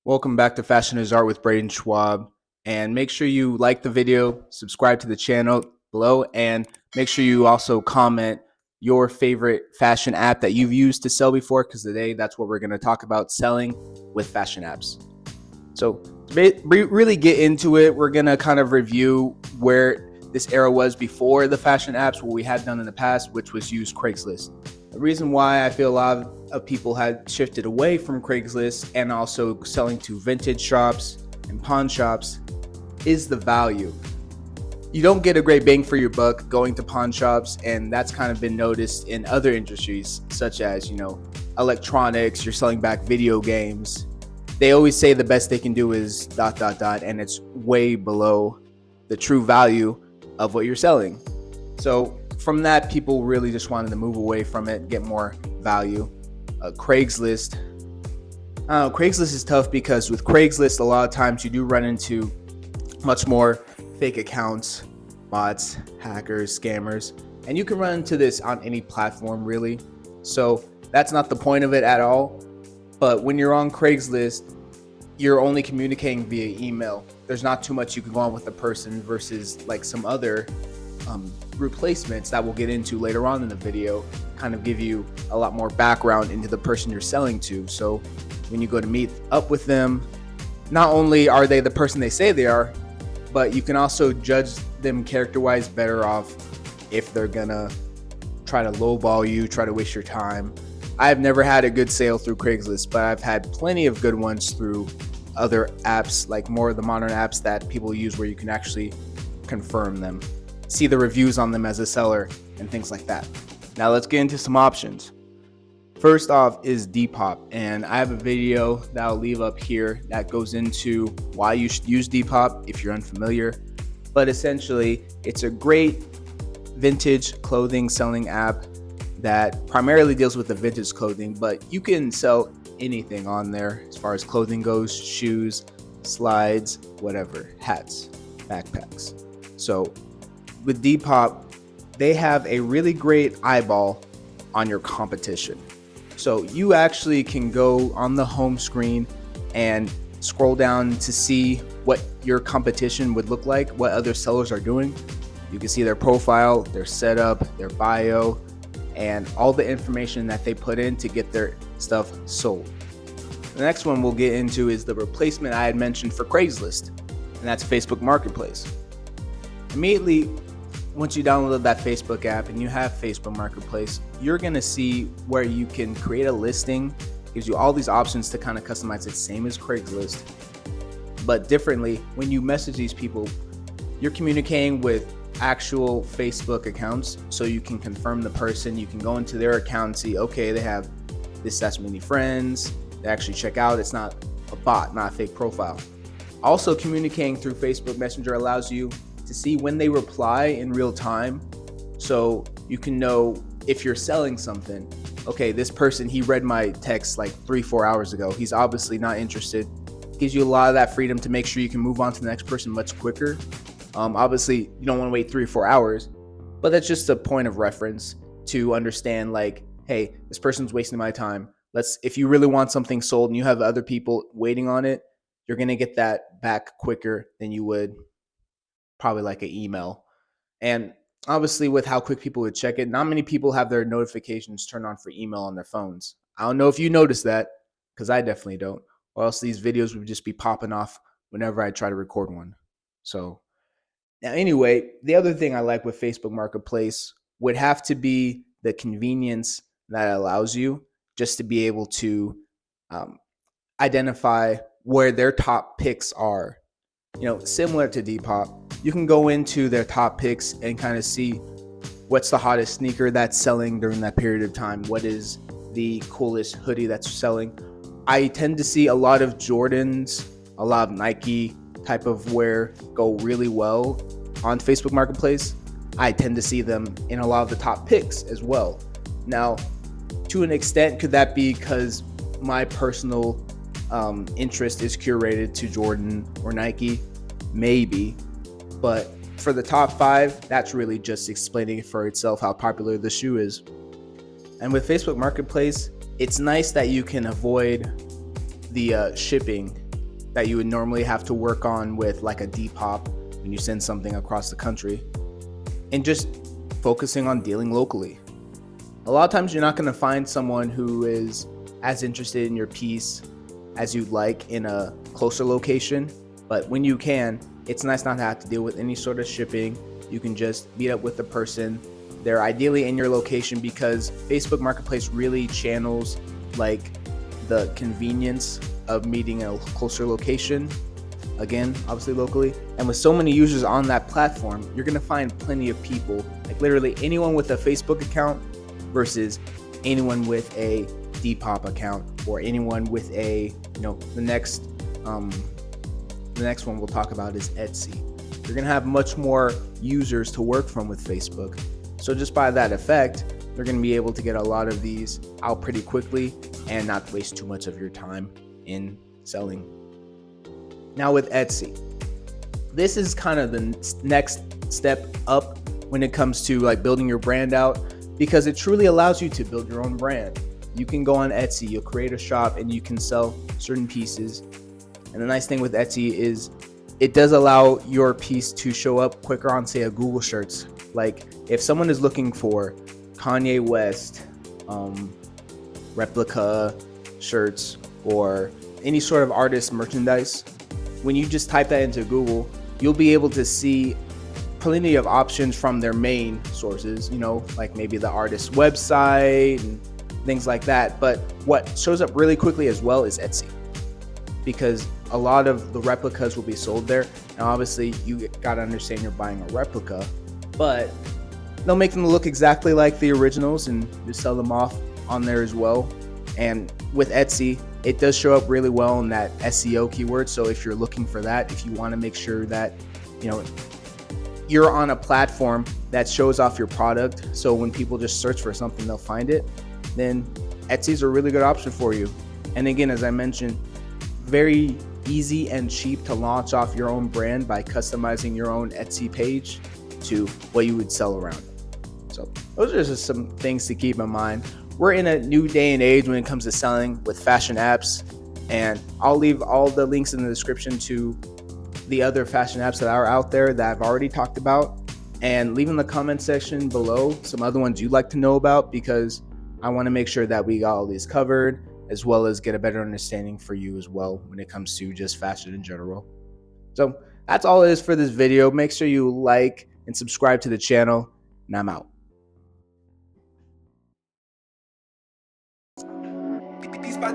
Welcome back to Fashion is Art with Braden Schwab. And make sure you like the video, subscribe to the channel below, and make sure you also comment your favorite fashion app that you've used to sell before, because today that's what we're going to talk about, selling with fashion apps. So to really get into it, we're going to kind of review where this era was before the fashion apps, what we had done in the past, which was use Craigslist. The reason why I feel a lot of people had shifted away from Craigslist and also selling to vintage shops and pawn shops is the value. You don't get a great bang for your buck going to pawn shops, and that's kind of been noticed in other industries such as, electronics. You're selling back video games. They always say the best they can do is ... and it's way below the true value of what you're selling. So from that, people really just wanted to move away from it, get more value. Craigslist is tough because with Craigslist, a lot of times you do run into much more fake accounts, bots, hackers, scammers, and you can run into this on any platform really. So that's not the point of it at all. But when you're on Craigslist, you're only communicating via email. There's not too much you can go on with a person versus like some other replacements that we'll get into later on in the video, kind of give you a lot more background into the person you're selling to. So when you go to meet up with them, not only are they the person they say they are, but you can also judge them character-wise better off if they're gonna try to lowball you, try to waste your time. I've never had a good sale through Craigslist, but I've had plenty of good ones through other apps, like more of the modern apps that people use where you can actually confirm them, see the reviews on them as a seller and things like that. Now let's get into some options. First off is Depop, and I have a video that I'll leave up here that goes into why you should use Depop if you're unfamiliar. But essentially, it's a great vintage clothing selling app that primarily deals with the vintage clothing, but you can sell anything on there as far as clothing goes: shoes, slides, whatever, hats, backpacks. So with Depop, they have a really great eyeball on your competition. So you actually can go on the home screen and scroll down to see what your competition would look like, what other sellers are doing. You can see their profile, their setup, their bio, and all the information that they put in to get their stuff sold. The next one we'll get into is the replacement I had mentioned for Craigslist, and that's Facebook Marketplace. Immediately, once you download that Facebook app and you have Facebook Marketplace, you're gonna see where you can create a listing. It gives you all these options to kind of customize it, same as Craigslist, but differently. When you message these people, you're communicating with actual Facebook accounts, so you can confirm the person. You can go into their account and see, okay, they have this many friends. They actually check out. It's not a bot, not a fake profile. Also, communicating through Facebook Messenger allows you to see when they reply in real time, so you can know if you're selling something. Okay, this person, he read my text like 3-4 hours ago. He's obviously not interested. Gives you a lot of that freedom to make sure you can move on to the next person much quicker. Obviously, you don't want to wait 3 or 4 hours, but that's just a point of reference to understand, like, hey, this person's wasting my time. If you really want something sold and you have other people waiting on it, you're gonna get that back quicker than you would probably like an email. And obviously, with how quick people would check it, not many people have their notifications turned on for email on their phones. I don't know if you notice that, because I definitely don't, or else these videos would just be popping off whenever I try to record one. So now, anyway, the other thing I like with Facebook Marketplace would have to be the convenience that it allows you just to be able to identify where their top picks are. Similar to Depop, you can go into their top picks and kind of see what's the hottest sneaker that's selling during that period of time. What is the coolest hoodie that's selling? I tend to see a lot of Jordans, a lot of Nike type of wear go really well on Facebook Marketplace. I tend to see them in a lot of the top picks as well. Now, to an extent, could that be because my personal interest is curated to Jordan or Nike? Maybe. But for the top 5, that's really just explaining for itself how popular the shoe is. And with Facebook Marketplace, it's nice that you can avoid the shipping that you would normally have to work on with like a Depop when you send something across the country, and just focusing on dealing locally. A lot of times you're not going to find someone who is as interested in your piece as you'd like in a closer location, but when you can, it's nice not to have to deal with any sort of shipping. You can just meet up with the person. They're ideally in your location, because Facebook Marketplace really channels like the convenience of meeting in a closer location, again, obviously locally. And with so many users on that platform, you're gonna find plenty of people, like literally anyone with a Facebook account versus anyone with a Depop account, or anyone with a, the next one we'll talk about is Etsy. You're gonna have much more users to work from with Facebook. So just by that effect, they're gonna be able to get a lot of these out pretty quickly and not waste too much of your time in selling. Now with Etsy, this is kind of the next step up when it comes to like building your brand out, because it truly allows you to build your own brand. You can go on Etsy, you'll create a shop, and you can sell certain pieces. And the nice thing with Etsy is it does allow your piece to show up quicker on, say, a Google search. Like if someone is looking for Kanye West replica shirts or any sort of artist merchandise, when you just type that into Google, you'll be able to see plenty of options from their main sources, like maybe the artist's website and things like that. But what shows up really quickly as well is Etsy, because a lot of the replicas will be sold there. Now, obviously, you gotta understand you're buying a replica, but they'll make them look exactly like the originals and just sell them off on there as well. And with Etsy, it does show up really well in that SEO keyword. So if you're looking for that, if you want to make sure that you're on a platform that shows off your product, so when people just search for something, they'll find it, then Etsy's a really good option for you. And again, as I mentioned, very easy and cheap to launch off your own brand by customizing your own Etsy page to what you would sell around. So those are just some things to keep in mind. We're in a new day and age when it comes to selling with fashion apps, and I'll leave all the links in the description to the other fashion apps that are out there that I've already talked about, and leave in the comment section below some other ones you'd like to know about, because I want to make sure that we got all these covered, as well as get a better understanding for you as well when it comes to just fashion in general. So that's all it is for this video. Make sure you like and subscribe to the channel, and I'm out. Peace by